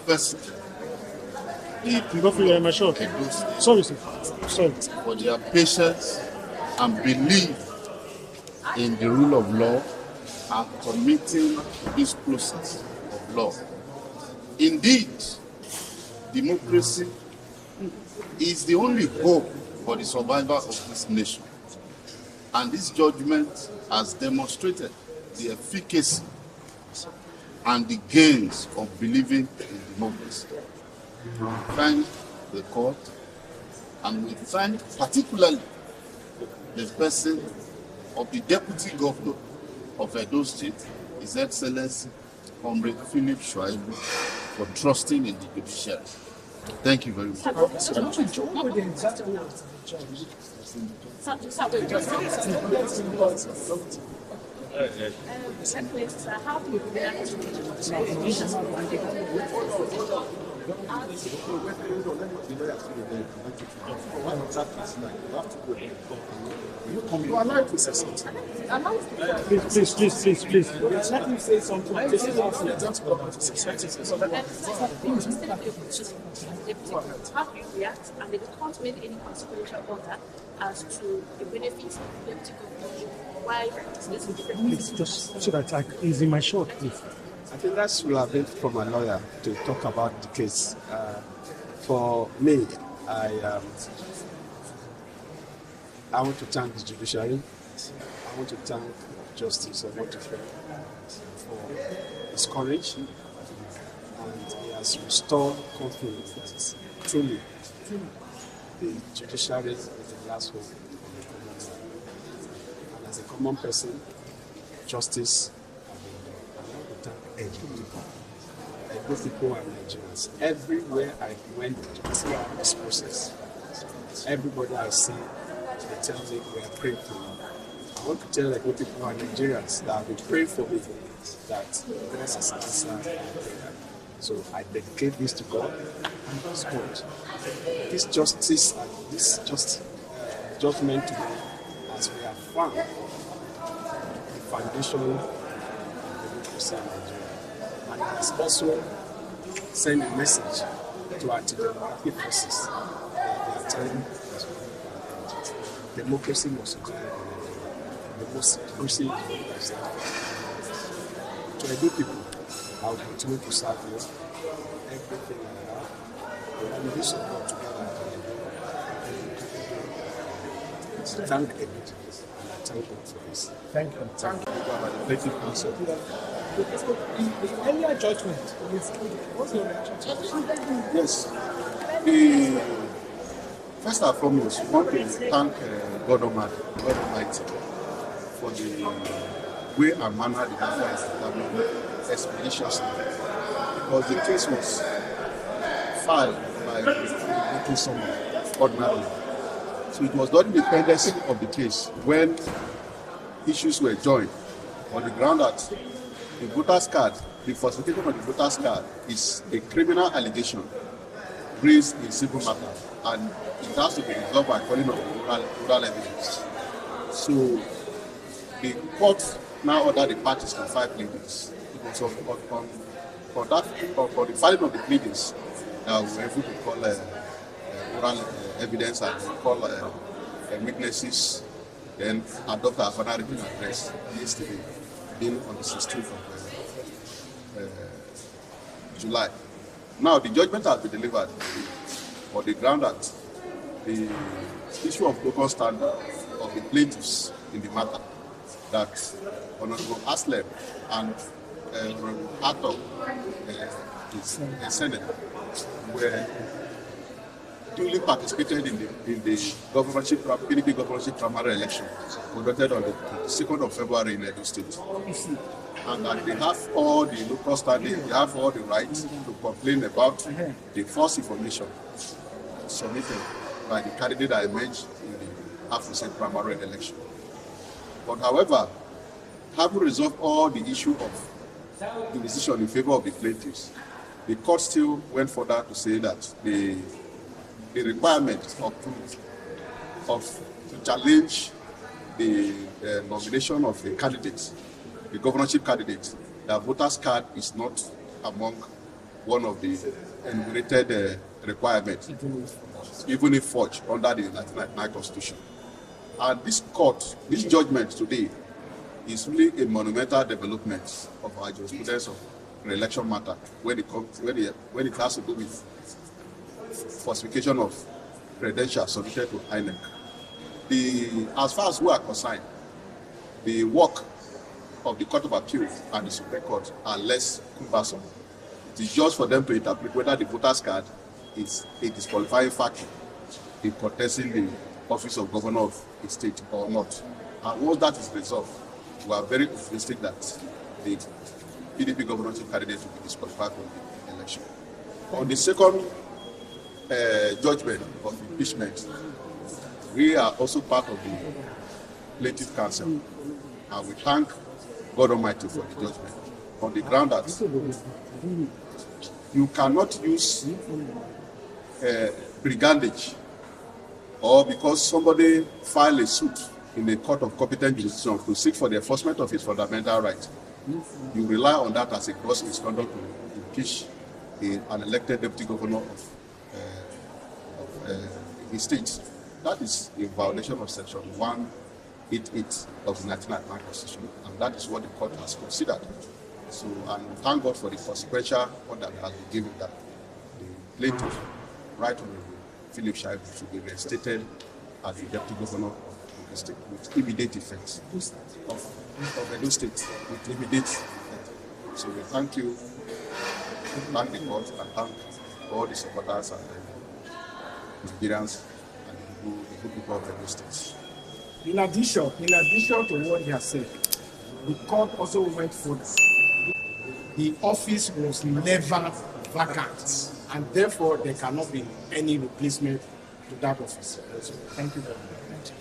First, You go for my short. Sorry, sir. Sorry. for their patience and belief in the rule of law and committing this process of law. Indeed, democracy is the only hope for the survival of this nation. And this judgment has demonstrated the efficacy and the gains of believing in democracy. We thank the court, and we thank particularly the person of the Deputy Governor of Edo State, His Excellency Comrade Philip Shaibu, for trusting in the judiciary. Thank you very much. How do you react to You are allowed to say something. Please. Let me say something. How do you react? And they can't make any consequential order as to the benefits of the deputy governor. Why this is different? Please, just so that is in my short, please. I think that's will have been from a lawyer to talk about the case. For me, I want to thank the judiciary. I want to thank Justice Obaseki for his courage, and he has restored confidence. Truly, the judiciary is the last hope of the common man. And as a common person, justice has been done. I want to thank every people and Nigerians. Everywhere I went to see this process, everybody I see, they tell me we are praying for you. I want to tell the good people and Nigerians that have been praying for me, that God has answered my prayer. So I dedicate this to God and this court. This justice and this judgment today, as we have found the foundation of democracy in Nigeria. And it has also sent a message to our democratic forces that they are telling us democracy must come in Nigeria. Democracy is to the good people, I will continue to serve you. Everything I have, we will do support together. Thank you, and I thank God for this. Thank you. Thank you. Thank you, counsel. The earlier judgment, what's your reaction? Yes. First and foremost, we want to thank God Almighty for the way and manner the matter is handled expeditiously, because the case was filed by making someone ordinarily. So it was not independence of the case when issues were joined on the ground that the voters card, the falsification of the voters card is a criminal allegation raised in civil matter, and it has to be resolved by calling of oral evidence. So the court now ordered the parties to file pleadings. It was for the filing of the pleadings that we were able to call oral evidence and call witnesses, then adopt our final written address yesterday, being on the 16th of July. Now the judgment has been delivered on the ground that the issue of local standard of the plaintiffs in the matter, that Honorable Aslem and Honorable Ato, the Senate, were duly participated in the PDP governorship primary election conducted on the 2nd of February in Edo State. And that they have all the local standing, they have all the rights to complain about the false information submitted by the candidate that emerged in the aforesaid primary election. But however, having resolved all the issue of the decision in favor of the plaintiffs, the court still went further to say that the requirement to challenge the nomination of the candidate, the governorship candidate, the voters card is not among one of the enumerated requirements, even if forged under the 1999 Constitution. And this court, this judgment today, is really a monumental development of our jurisprudence of re-election matter when it has to do with falsification of credentials submitted to INEC. As far as we are concerned, the work of the Court of Appeal and the Supreme Court are less cumbersome. It is just for them to interpret whether the voter's card is a disqualifying factor in contesting the office of governor of a state or not. And once that is resolved, we are very optimistic that the PDP governorship candidate will be disqualified from the election. On the second judgment of impeachment, we are also part of the plaintiff council, and we thank God Almighty for the judgment on the ground that you cannot use brigandage, or because somebody filed a suit in a court of competent jurisdiction to seek for the enforcement of his fundamental right, you rely on that as a gross misconduct to impeach an elected deputy governor of his state. That is in violation of section 188 of the 1999 Constitution, and that is what the court has considered. So, and we thank God for the consequential order that has been given that the plaintiff, Right Honorable Philip Shaibu'S, should be reinstated as the deputy governor of the state with immediate effect of Edo State with immediate effect. So we thank you, thank the court, and thank all the supporters and the Nigerians and the good people of Edo State. In addition to what he has said, the court also went further. The office was never vacant, and therefore there cannot be any replacement to that office. So thank you very much.